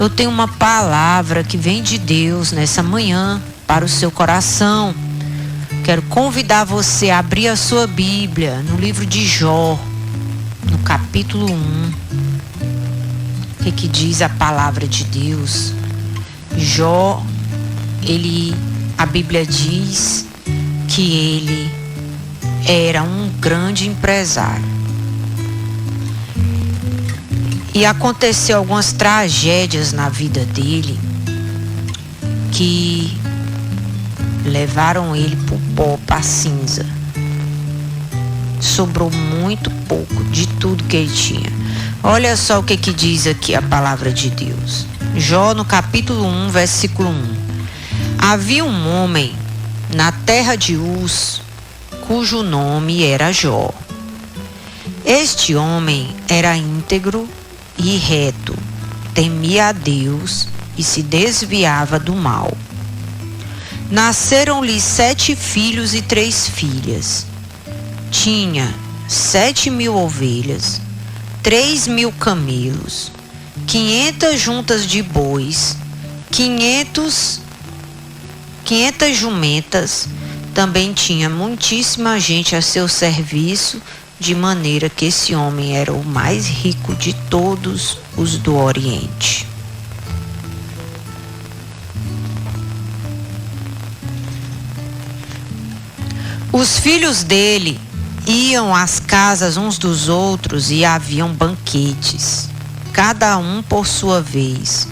Eu tenho uma palavra que vem de Deus nessa manhã para o seu coração. Quero convidar você a abrir a sua Bíblia no livro de Jó, no capítulo 1. O que diz a palavra de Deus? Jó, a Bíblia diz que ele era um grande empresário. E aconteceu algumas tragédias na vida dele que levaram ele pro pó, pra cinza. Sobrou muito pouco de tudo que ele tinha. Olha só o que diz aqui a palavra de Deus. Jó, no capítulo 1, versículo 1. Havia um homem na terra de Uz, cujo nome era Jó. Este homem era íntegro e reto, temia a Deus e se desviava do mal. Nasceram-lhe 7 filhos e 3 filhas. Tinha 7.000 ovelhas, 3.000 camelos, 500 juntas de bois, 500 jumentas. Também tinha muitíssima gente a seu serviço, de maneira que esse homem era o mais rico de todos os do Oriente. Os filhos dele iam às casas uns dos outros e haviam banquetes, cada um por sua vez,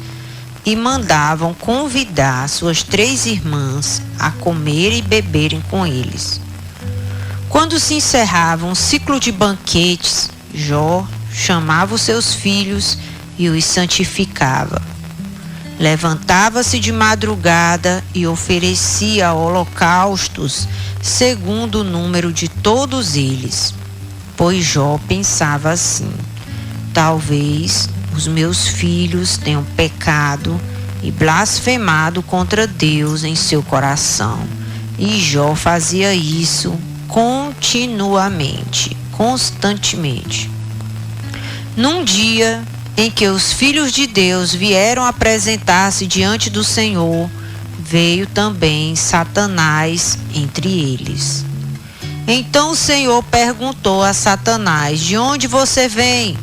e mandavam convidar suas 3 irmãs a comer e beberem com eles. Quando se encerrava um ciclo de banquetes, Jó chamava os seus filhos e os santificava. Levantava-se de madrugada e oferecia holocaustos segundo o número de todos eles. Pois Jó pensava assim: talvez os meus filhos tenham pecado e blasfemado contra Deus em seu coração. E Jó fazia isso continuamente, constantemente. Num dia em que os filhos de Deus vieram apresentar-se diante do Senhor, veio também Satanás entre eles. Então o Senhor perguntou a Satanás: de onde você vem?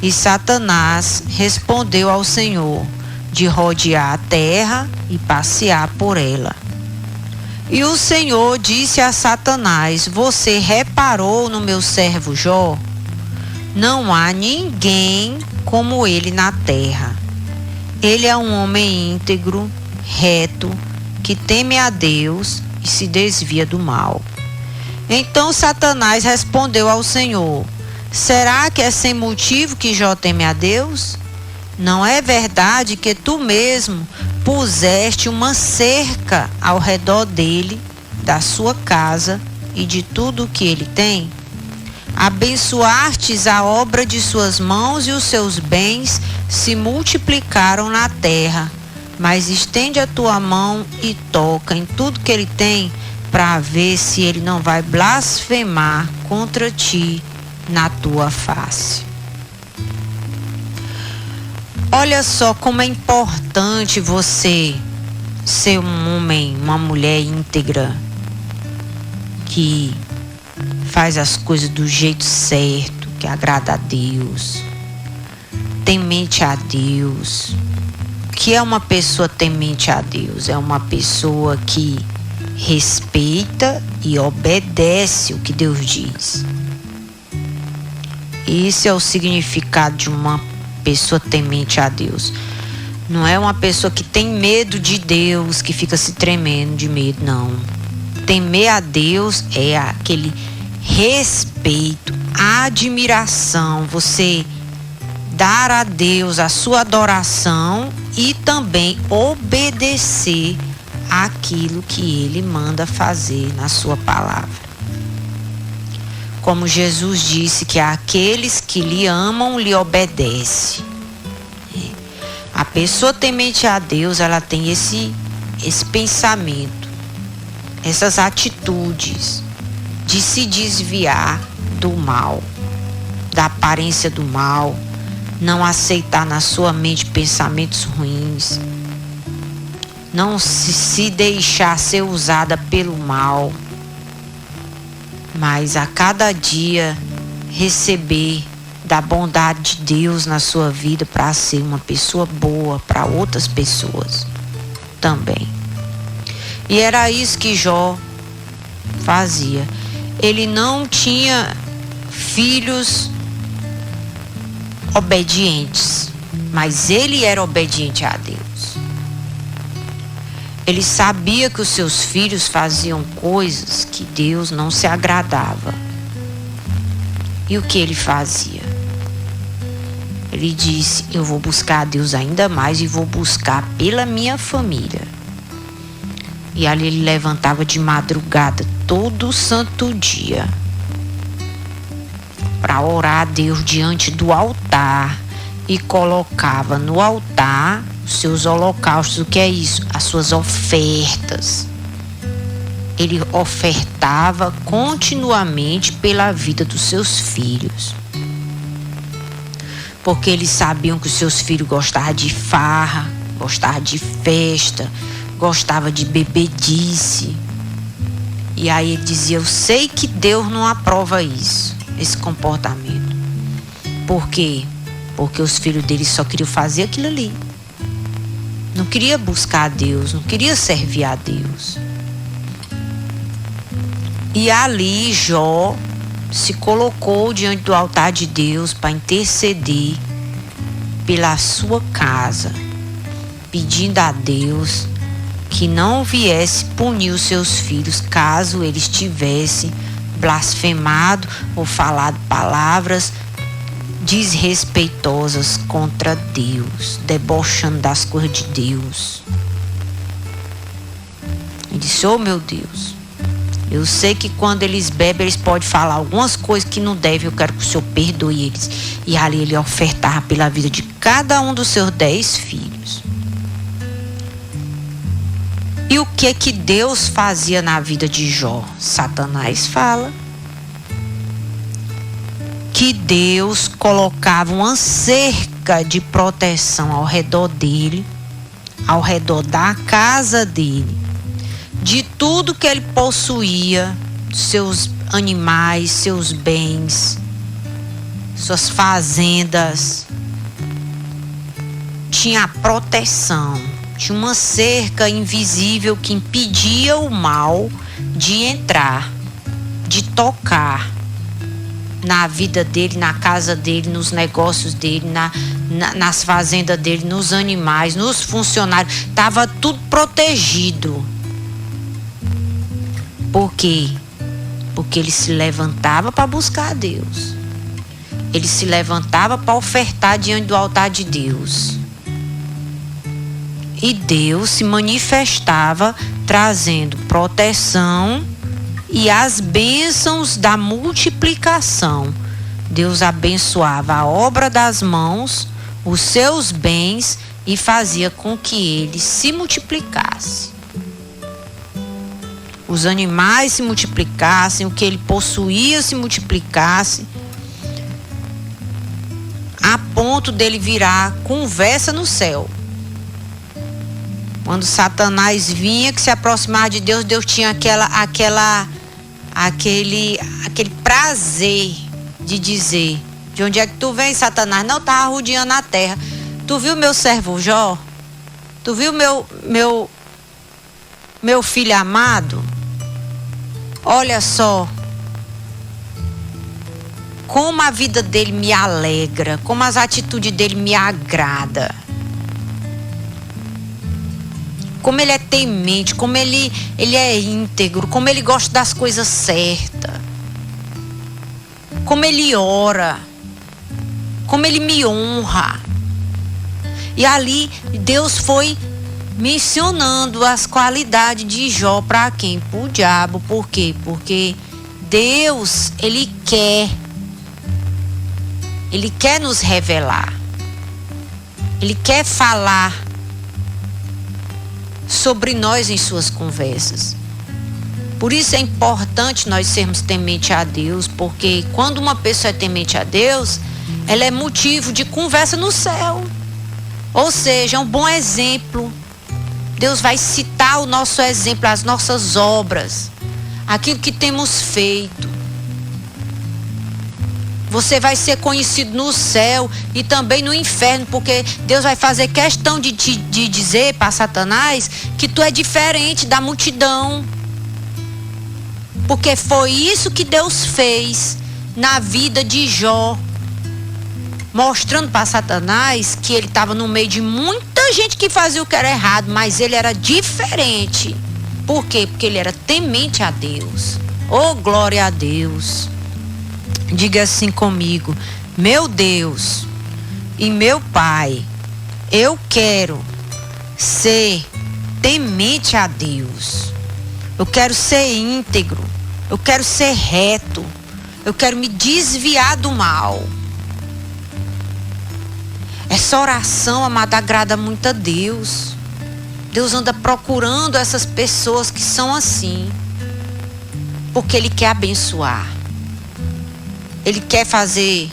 E Satanás respondeu ao Senhor: de rodear a terra e passear por ela. E o Senhor disse a Satanás: você reparou no meu servo Jó? Não há ninguém como ele na terra. Ele é um homem íntegro, reto, que teme a Deus e se desvia do mal. Então Satanás respondeu ao Senhor: será que é sem motivo que Jó teme a Deus? Não é verdade que tu mesmo puseste uma cerca ao redor dele, da sua casa e de tudo o que ele tem? Abençoastes a obra de suas mãos e os seus bens se multiplicaram na terra. Mas estende a tua mão e toca em tudo que ele tem, para ver se ele não vai blasfemar contra ti na tua face. Olha só como é importante você ser um homem, uma mulher íntegra, que faz as coisas do jeito certo, que agrada a Deus, temente a Deus. O que é uma pessoa temente a Deus? É uma pessoa que respeita e obedece o que Deus diz. Esse é o significado de uma pessoa temente a Deus. Não é uma pessoa que tem medo de Deus, que fica se tremendo de medo, não. Temer a Deus é aquele respeito, admiração, você dar a Deus a sua adoração e também obedecer aquilo que Ele manda fazer na sua palavra. Como Jesus disse que aqueles que lhe amam, lhe obedecem. A pessoa temente a Deus, ela tem esse pensamento, essas atitudes de se desviar do mal, da aparência do mal, não aceitar na sua mente pensamentos ruins, não se deixar ser usada pelo mal, mas a cada dia receber da bondade de Deus na sua vida para ser uma pessoa boa para outras pessoas também. E era isso que Jó fazia. Ele não tinha filhos obedientes, mas ele era obediente a Deus. Ele sabia que os seus filhos faziam coisas que Deus não se agradava. E o que ele fazia? Ele disse: eu vou buscar a Deus ainda mais e vou buscar pela minha família. E ali ele levantava de madrugada todo santo dia para orar a Deus diante do altar e colocava no altar os seus holocaustos. O que é isso? As suas ofertas. Ele ofertava continuamente pela vida dos seus filhos, porque eles sabiam que os seus filhos gostavam de farra, gostavam de festa, gostavam de bebedice. E aí ele dizia: eu sei que Deus não aprova isso, esse comportamento. Por quê? Porque os filhos dele só queriam fazer aquilo ali. Não queria buscar a Deus, não queria servir a Deus. E ali Jó se colocou diante do altar de Deus para interceder pela sua casa, pedindo a Deus que não viesse punir os seus filhos caso eles tivessem blasfemado ou falado palavras desrespeitosas contra Deus, debochando das coisas de Deus. Ele disse: oh meu Deus, eu sei que quando eles bebem, eles podem falar algumas coisas que não devem. Eu quero que o Senhor perdoe eles. E ali ele ofertava pela vida de cada um dos seus 10 filhos. E o que é que Deus fazia na vida de Jó? Satanás fala que Deus colocava uma cerca de proteção ao redor dele, ao redor da casa dele, de tudo que ele possuía, seus animais, seus bens, suas fazendas. Tinha proteção, tinha uma cerca invisível que impedia o mal de entrar, de tocar na vida dele, na casa dele, nos negócios dele, nas fazendas dele, nos animais, nos funcionários. Estava tudo protegido. Por quê? Porque ele se levantava para buscar a Deus. Ele se levantava para ofertar diante do altar de Deus. E Deus se manifestava trazendo proteção e as bênçãos da multiplicação. Deus abençoava a obra das mãos, os seus bens, e fazia com que ele se multiplicasse. Os animais se multiplicassem, o que ele possuía se multiplicasse, a ponto dele virar conversa no céu. Quando Satanás vinha, que se aproximava de Deus, Deus tinha aquele prazer de dizer: de onde é que tu vem, Satanás? Não, estava rodeando a terra. Tu viu meu servo Jó? Tu viu meu filho amado? Olha só como a vida dele me alegra, como as atitudes dele me agrada, como ele é temente, como ele é íntegro, como ele gosta das coisas certas, como ele ora, como ele me honra. E ali Deus foi mencionando as qualidades de Jó para quem? Para o diabo. Por quê? Porque Deus, Ele quer nos revelar, Ele quer falar sobre nós em suas conversas. Por isso é importante nós sermos temente a Deus, porque quando uma pessoa é temente a Deus, ela é motivo de conversa no céu. Ou seja, é um bom exemplo. Deus vai citar o nosso exemplo, as nossas obras, aquilo que temos feito. Você vai ser conhecido no céu e também no inferno, porque Deus vai fazer questão de dizer para Satanás que tu é diferente da multidão. Porque foi isso que Deus fez na vida de Jó, mostrando para Satanás que ele estava no meio de muita gente que fazia o que era errado, mas ele era diferente. Por quê? Porque ele era temente a Deus. Oh, glória a Deus. Diga assim comigo: meu Deus e meu Pai, eu quero ser temente a Deus. Eu quero ser íntegro. Eu quero ser reto. Eu quero me desviar do mal. Essa oração, amada, agrada muito a Deus. Deus anda procurando essas pessoas que são assim, porque Ele quer abençoar. Ele quer fazer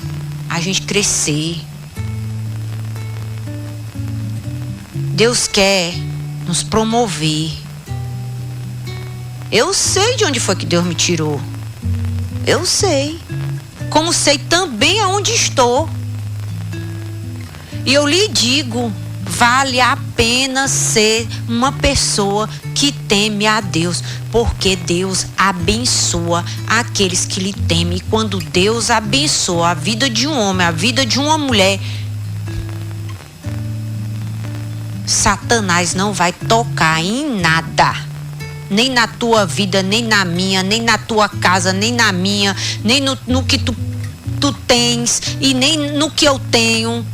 a gente crescer. Deus quer nos promover. Eu sei de onde foi que Deus me tirou. Eu sei. Como sei também aonde estou. E eu lhe digo, vale a pena ser uma pessoa que teme a Deus, porque Deus abençoa aqueles que lhe temem. E quando Deus abençoa a vida de um homem, a vida de uma mulher, Satanás não vai tocar em nada, nem na tua vida, nem na minha, nem na tua casa, nem na minha, nem no que tu tens e nem no que eu tenho.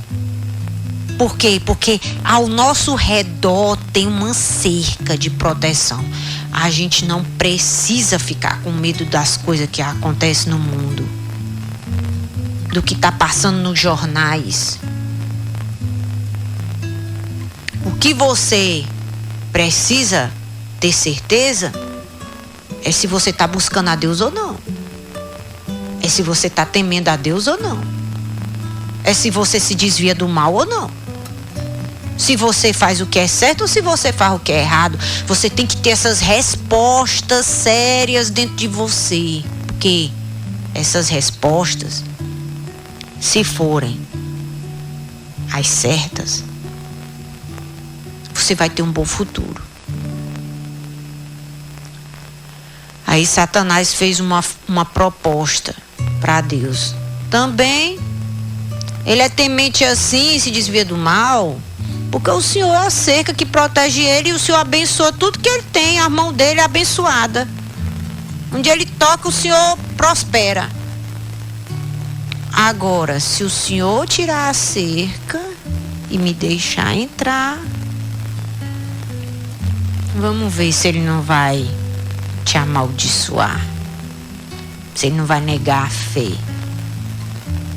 Por quê? Porque ao nosso redor tem uma cerca de proteção. A gente não precisa ficar com medo das coisas que acontecem no mundo, do que está passando nos jornais. O que você precisa ter certeza é se você está buscando a Deus ou não. É se você está temendo a Deus ou não. É se você se desvia do mal ou não. Se você faz o que é certo ou se você faz o que é errado. Você tem que ter essas respostas sérias dentro de você. Porque essas respostas, se forem as certas, você vai ter um bom futuro. Aí Satanás fez uma proposta para Deus. Também ele é temente assim e se desvia do mal, porque o Senhor é a cerca que protege ele e o Senhor abençoa tudo que ele tem. A mão dele é abençoada. Onde ele toca, o Senhor prospera. Agora, se o Senhor tirar a cerca e me deixar entrar, vamos ver se ele não vai te amaldiçoar. Se ele não vai negar a fé.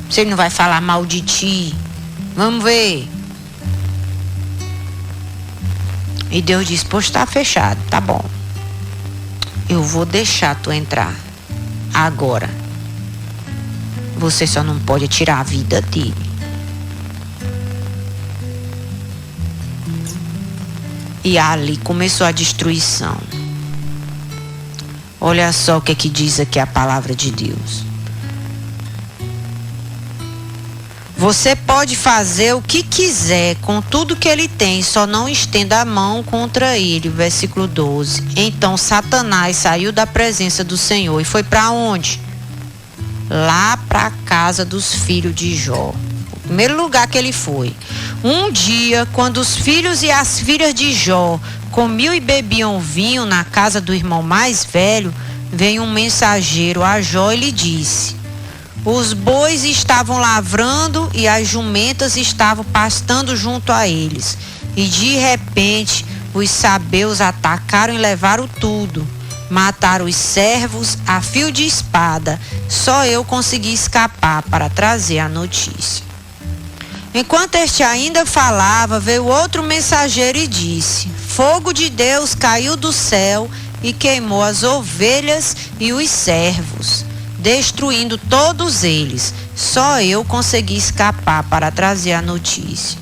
Se ele não vai falar mal de ti. Vamos ver. E Deus diz: pois está fechado, tá bom. Eu vou deixar tu entrar. Agora, você só não pode tirar a vida dele. E ali começou a destruição. Olha só o que é que diz aqui a palavra de Deus. Você pode fazer o que quiser com tudo que ele tem, só não estenda a mão contra ele. Versículo 12. Então Satanás saiu da presença do Senhor e foi para onde? Lá para a casa dos filhos de Jó. O primeiro lugar que ele foi. Um dia, quando os filhos e as filhas de Jó comiam e bebiam vinho na casa do irmão mais velho, veio um mensageiro a Jó e lhe disse: os bois estavam lavrando e as jumentas estavam pastando junto a eles. E de repente os sabeus atacaram e levaram tudo. Mataram os servos a fio de espada. Só eu consegui escapar para trazer a notícia. Enquanto este ainda falava, veio outro mensageiro e disse: fogo de Deus caiu do céu e queimou as ovelhas e os servos. destruindo todos eles. Só eu consegui escapar para trazer a notícia.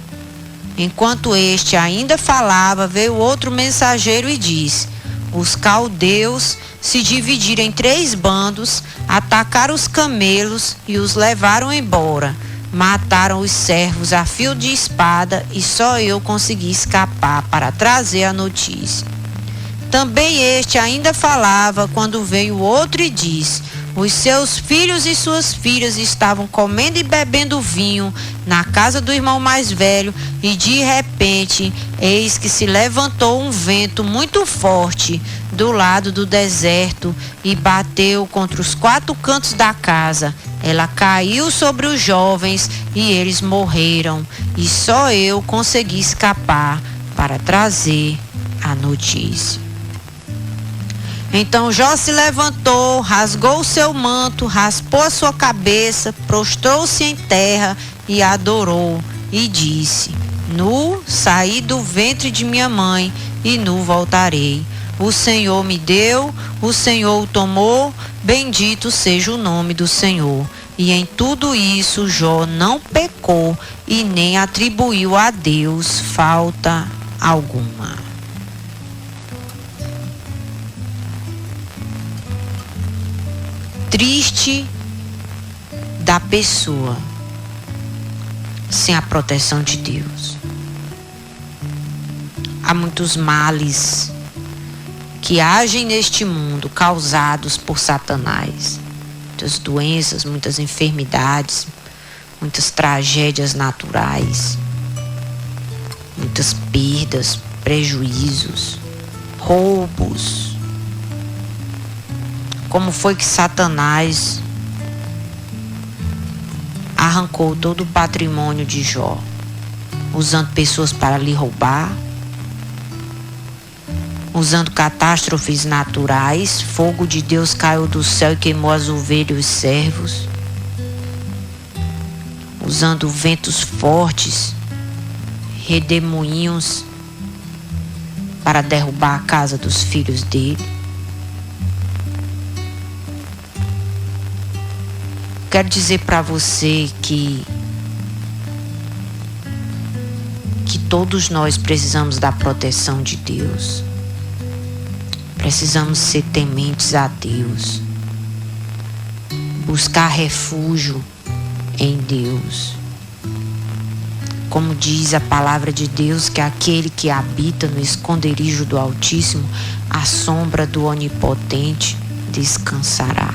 Enquanto este ainda falava, veio outro mensageiro e disse: os caldeus se dividiram em 3 bandos, atacaram os camelos e os levaram embora. Mataram os servos a fio de espada e só eu consegui escapar para trazer a notícia. Também este ainda falava quando veio outro e disse: os seus filhos e suas filhas estavam comendo e bebendo vinho na casa do irmão mais velho, e de repente, eis que se levantou um vento muito forte do lado do deserto e bateu contra os 4 cantos da casa. Ela caiu sobre os jovens e eles morreram, e só eu consegui escapar para trazer a notícia. Então Jó se levantou, rasgou o seu manto, raspou a sua cabeça, prostrou-se em terra e adorou, e disse: nu saí do ventre de minha mãe, e nu voltarei. O Senhor me deu, o Senhor o tomou, bendito seja o nome do Senhor. E em tudo isso Jó não pecou e nem atribuiu a Deus falta alguma. Triste da pessoa sem a proteção de Deus. Há muitos males que agem neste mundo causados por Satanás. Muitas doenças, muitas enfermidades, muitas tragédias naturais, muitas perdas, prejuízos, roubos. Como foi que Satanás arrancou todo o patrimônio de Jó, usando pessoas para lhe roubar, usando catástrofes naturais, fogo de Deus caiu do céu e queimou as ovelhas e os servos, usando ventos fortes, redemoinhos para derrubar a casa dos filhos dele. Quero dizer para você que todos nós precisamos da proteção de Deus. Precisamos ser tementes a Deus. Buscar refúgio em Deus. Como diz a palavra de Deus, que aquele que habita no esconderijo do Altíssimo, à sombra do Onipotente, descansará.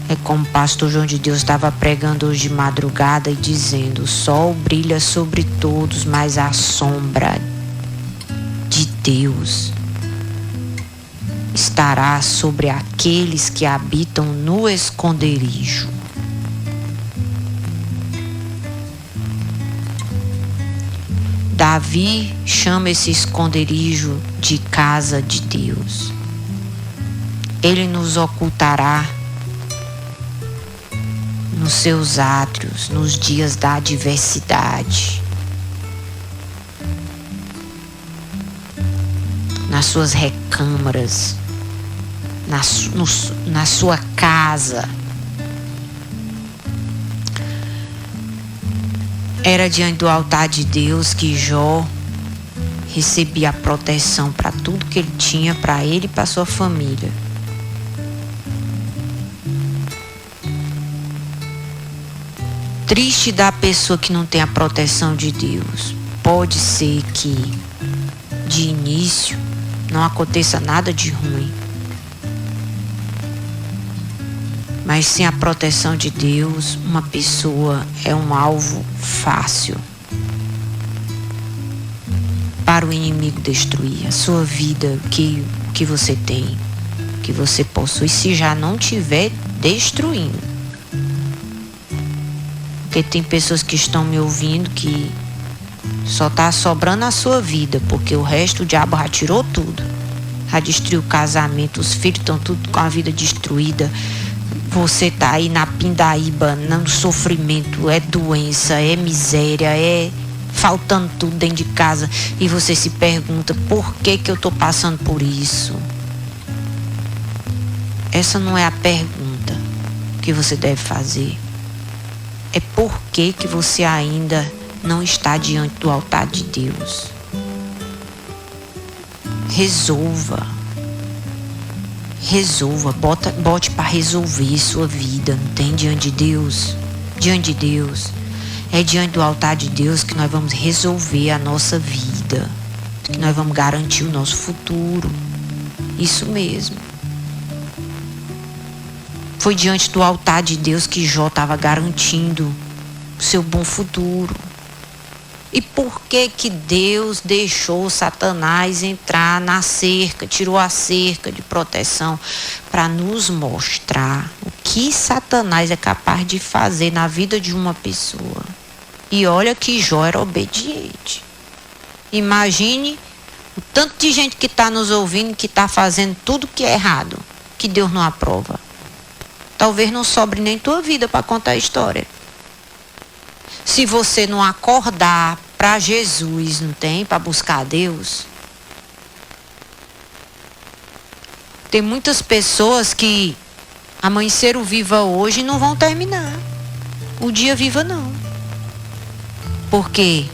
É como o pastor João de Deus estava pregando hoje de madrugada e dizendo: o sol brilha sobre todos, mas a sombra de Deus estará sobre aqueles que habitam no esconderijo. Davi chama esse esconderijo de casa de Deus. Ele nos ocultará nos seus átrios, nos dias da adversidade, nas suas recâmaras, na sua casa. Era diante do altar de Deus que Jó recebia a proteção para tudo que ele tinha, para ele e para sua família. Triste da pessoa que não tem a proteção de Deus. Pode ser que de início não aconteça nada de ruim, mas sem a proteção de Deus, uma pessoa é um alvo fácil para o inimigo destruir a sua vida, que você tem, que você possui, se já não tiver destruindo. Porque tem pessoas que estão me ouvindo que só está sobrando a sua vida, porque o resto o diabo já tirou tudo. Já destruiu o casamento, os filhos estão tudo com a vida destruída. Você está aí na pindaíba, no sofrimento, é doença, é miséria, é faltando tudo dentro de casa. E você se pergunta: por que eu estou passando por isso? essa não é a pergunta que você deve fazer. É por que você ainda não está diante do altar de Deus. Resolva, bote para resolver sua vida, não tem? Diante de Deus, é diante do altar de Deus que nós vamos resolver a nossa vida, que nós vamos garantir o nosso futuro. Isso mesmo. Foi diante do altar de Deus que Jó estava garantindo o seu bom futuro. E por que Deus deixou Satanás entrar na cerca, tirou a cerca de proteção? Para nos mostrar o que Satanás é capaz de fazer na vida de uma pessoa. E olha que Jó era obediente. Imagine o tanto de gente que está nos ouvindo, que está fazendo tudo que é errado, que Deus não aprova. Talvez não sobre nem tua vida para contar a história. Se você não acordar para Jesus, não tem? Para buscar a Deus. Tem muitas pessoas que amanheceram viva hoje e não vão terminar o dia viva, não. Por quê?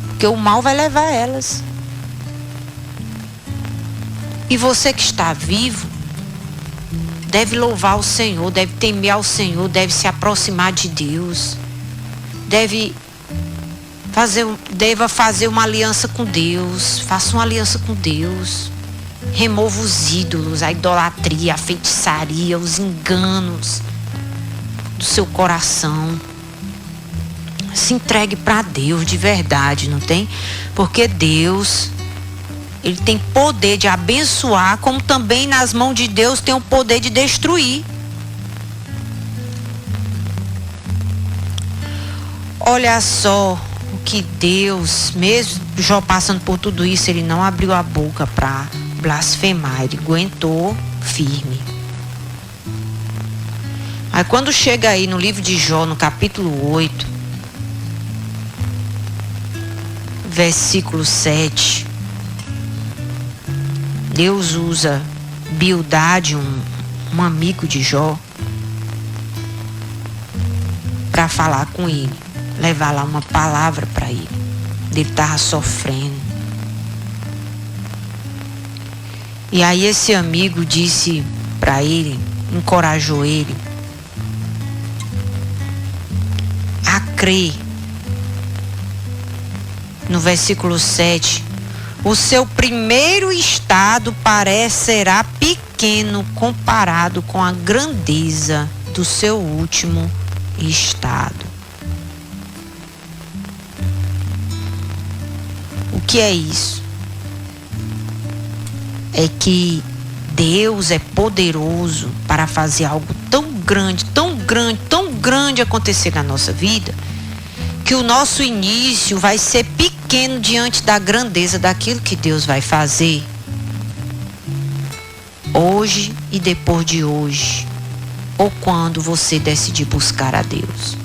Porque o mal vai levar elas. E você que está vivo deve louvar o Senhor, deve temer ao Senhor, deve se aproximar de Deus, deve fazer uma aliança com Deus. Faça uma aliança com Deus. Remova os ídolos, a idolatria, a feitiçaria, os enganos do seu coração. Se entregue para Deus de verdade, não tem? Porque Deus, Ele tem poder de abençoar, como também nas mãos de Deus tem o poder de destruir. Olha só o que Deus, mesmo Jó passando por tudo isso, ele não abriu a boca para blasfemar, ele aguentou firme. Aí quando chega aí no livro de Jó, no capítulo 8, versículo 7, Deus usa Bildade, um amigo de Jó, para falar com ele, levar lá uma palavra para ele. Ele estava sofrendo. E aí esse amigo disse para ele, encorajou ele a crer. No versículo 7, o seu primeiro estado parecerá pequeno comparado com a grandeza do seu último estado. O que é isso? É que Deus é poderoso para fazer algo tão grande, tão grande, tão grande acontecer na nossa vida, que o nosso início vai ser pequeno diante da grandeza daquilo que Deus vai fazer hoje e depois de hoje, ou quando você decidir buscar a Deus.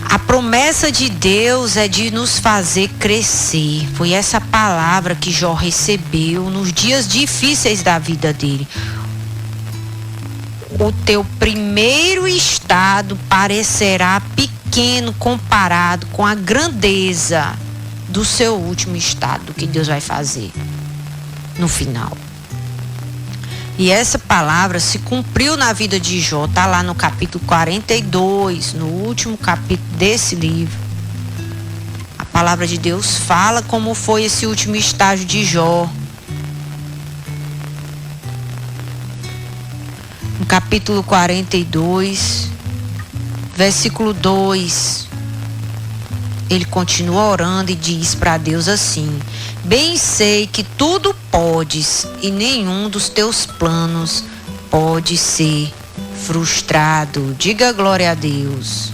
A promessa de Deus é de nos fazer crescer. Foi essa palavra que Jó recebeu nos dias difíceis da vida dele. O teu primeiro estado parecerá pequeno comparado com a grandeza do seu último estado, que Deus vai fazer no final. E essa palavra se cumpriu na vida de Jó, está lá no capítulo 42, no último capítulo desse livro. A palavra de Deus fala como foi esse último estágio de Jó. No capítulo 42, versículo 2, ele continua orando e diz para Deus assim: bem sei que tudo podes e nenhum dos teus planos pode ser frustrado. Diga glória a Deus.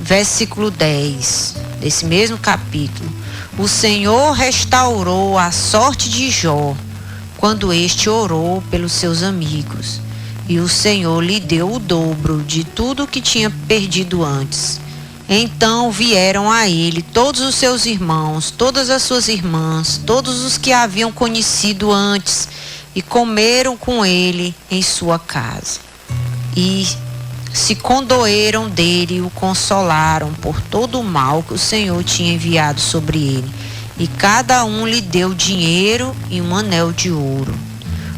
Versículo 10 desse mesmo capítulo: o Senhor restaurou a sorte de Jó quando este orou pelos seus amigos, e o Senhor lhe deu o dobro de tudo que tinha perdido antes. Então vieram a ele todos os seus irmãos, todas as suas irmãs, todos os que haviam conhecido antes, e comeram com ele em sua casa. E se condoeram dele e o consolaram por todo o mal que o Senhor tinha enviado sobre ele. E cada um lhe deu dinheiro e um anel de ouro.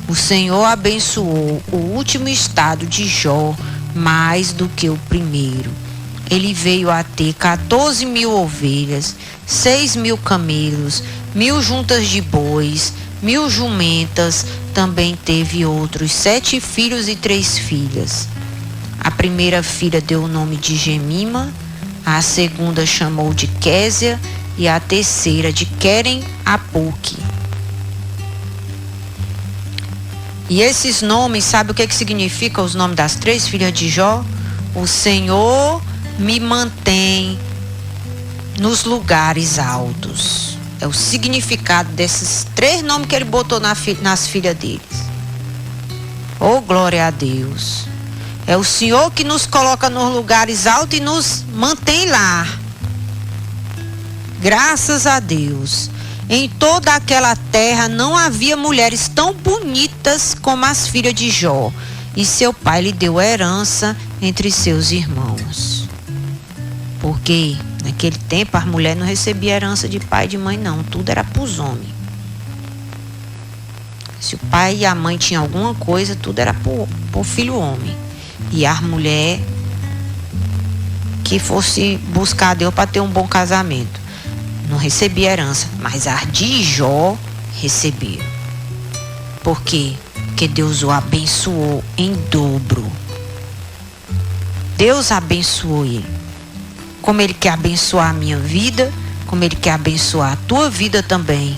O Senhor abençoou o último estado de Jó mais do que o primeiro. Ele veio a ter 14.000 ovelhas, 6.000 camelos, 1.000 juntas de bois, 1.000 jumentas. Também teve outros 7 filhos e 3 filhas. A primeira filha deu o nome de Gemima, a segunda chamou de Késia e a terceira de Querem-Apuque. E esses nomes, sabe o que significa os nomes das 3 filhas de Jó? O Senhor me mantém nos lugares altos. É o significado desses 3 nomes que ele botou nas filhas deles. Oh, glória a Deus. É o Senhor que nos coloca nos lugares altos e nos mantém lá. Graças a Deus. Em toda aquela terra não havia mulheres tão bonitas como as filhas de Jó. E seu pai lhe deu herança entre seus irmãos. Porque naquele tempo as mulheres não recebiam herança de pai e de mãe não. Tudo era para os homens. Se o pai e a mãe tinham alguma coisa, tudo era para o filho homem. E a mulher que fosse buscar a Deus para ter um bom casamento não recebia herança, mas as de Jó receberam. Por quê? Porque Deus o abençoou em dobro. Deus abençoou ele. Como ele quer abençoar a minha vida, como ele quer abençoar a tua vida também.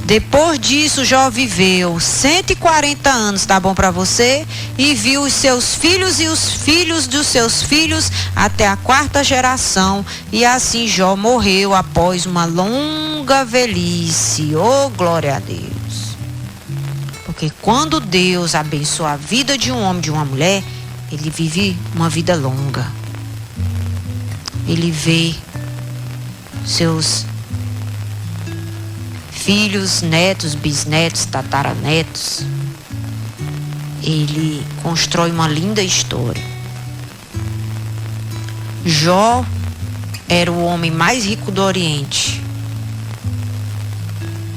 Depois disso, Jó viveu 140 anos, tá bom para você? E viu os seus filhos e os filhos dos seus filhos até a 4ª geração. E assim Jó morreu após uma longa velhice. Oh, glória a Deus. Porque quando Deus abençoa a vida de um homem, de uma mulher, ele vive uma vida longa. Ele vê seus filhos, netos, bisnetos, tataranetos. Ele constrói uma linda história. Jó era o homem mais rico do Oriente.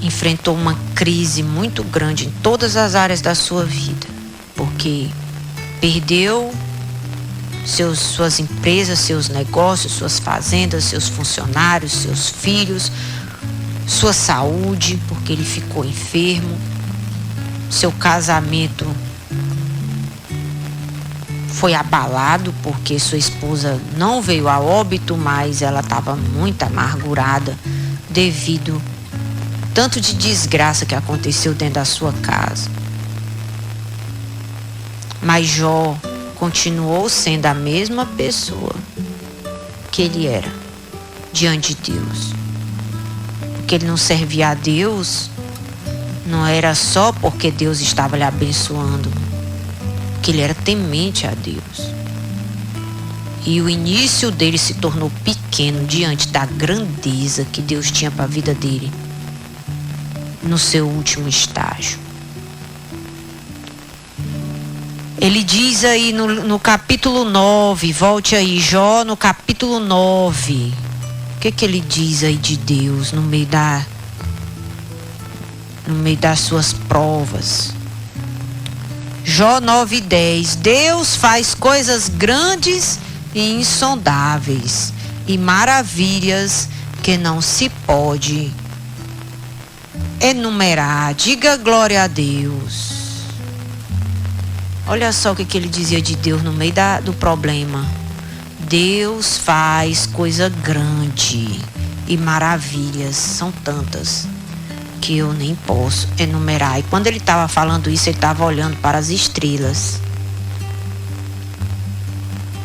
Enfrentou uma crise muito grande em todas as áreas da sua vida, porque perdeu suas empresas, seus negócios, suas fazendas, seus funcionários, seus filhos, sua saúde, porque ele ficou enfermo. Seu casamento foi abalado porque sua esposa não veio a óbito, mas ela estava muito amargurada devido tanto de desgraça que aconteceu dentro da sua casa. Mas Jó continuou sendo a mesma pessoa que ele era diante de Deus. Porque ele não servia a Deus, não era só porque Deus estava lhe abençoando, que ele era temente a Deus. E o início dele se tornou pequeno diante da grandeza que Deus tinha para a vida dele no seu último estágio. Ele diz aí no capítulo 9, volte aí, Jó no capítulo 9. O que ele diz aí de Deus no meio das suas provas? Jó 9:10. Deus faz coisas grandes e insondáveis e maravilhas que não se pode enumerar. Diga glória a Deus. Olha só o que ele dizia de Deus no meio do problema. Deus faz coisa grande e maravilhas, são tantas que eu nem posso enumerar. E quando ele estava falando isso, ele estava olhando para as estrelas.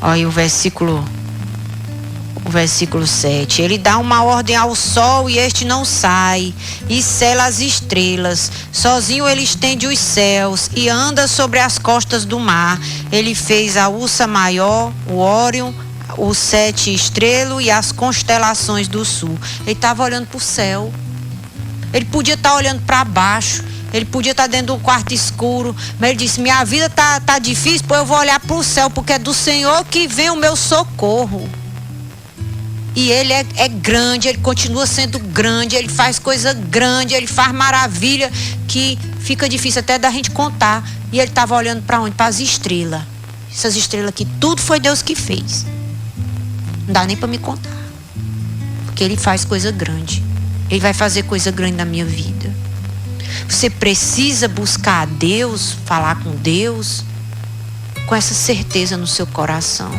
Olha aí o versículo 7. Ele dá uma ordem ao sol e este não sai, e cela as estrelas. Sozinho ele estende os céus e anda sobre as costas do mar. Ele fez a ursa maior, o Órion, os 7 estrelas e as constelações do sul. Ele estava olhando para o céu. Ele podia estar olhando para baixo. Ele podia estar dentro de um quarto escuro. Mas ele disse: minha vida tá difícil, pois eu vou olhar para o céu, porque é do Senhor que vem o meu socorro. E ele é grande, ele continua sendo grande, ele faz coisa grande, ele faz maravilha que fica difícil até da gente contar. E ele estava olhando para onde? Para as estrelas. Essas estrelas aqui, tudo foi Deus que fez. Não dá nem para me contar. Porque ele faz coisa grande. Ele vai fazer coisa grande na minha vida. Você precisa buscar a Deus, falar com Deus, com essa certeza no seu coração.